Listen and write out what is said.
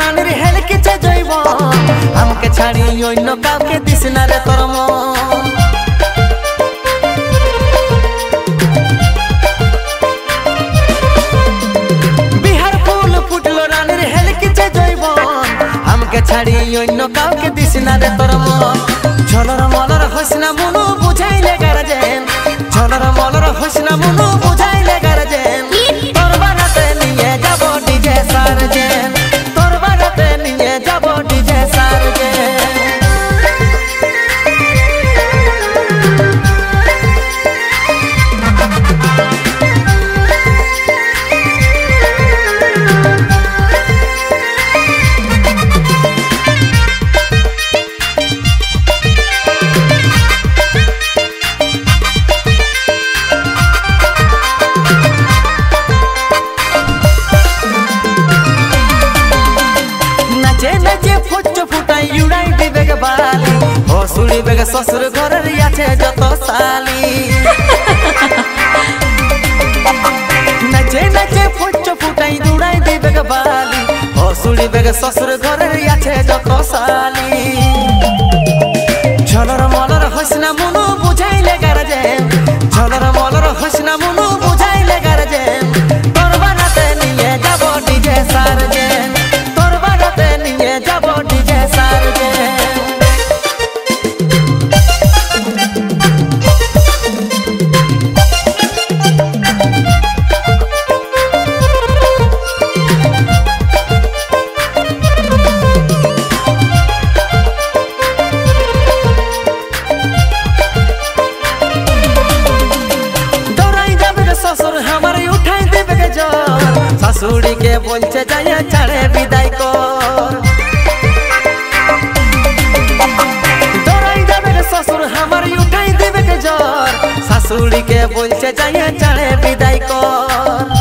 রানীর হেল কিছে জৈব আমাকে ছাড়ি অন্য কাউকে দিস না রে তোর মন বিহার ফুল ফুটলো রানীর হেল কিছে জৈব আমাকে ছাড়ি অন্য কাউকে দিস না রে তোর মন ঝলর মলর হসনা মনু বুঝাইলে গার্জেন ঝলর মলর হসনা মনু বুঝাইলে গার্জেন তোর বারাতে নিয়ে যাব ডিজে সার্জেন তোর বারাতে নিয়ে যাব ডিজে সার্জেন हसुड़ी बेग ससुर घर जत साली नचे नचे फुच फुटाई दुड़ाई दी बेग बाली हसुड़ी बेग ससुर घर जत साली झलर मलर हसना मनु बुझाइले गार्जेन झलर मलर हसना मनु बुझाइले गार्जेन तोर बाराते निये जाबो डीजे सार्जेन तोर बाराते निये जाबो डीजे सार्जेन ससुड़ी के बोलचे जाए छाड़े विदाई कर डराई जाबे ससुर हमार उठाई देबे के जोर ससुड़ी के बोलचे जाए छाड़े विदाई कर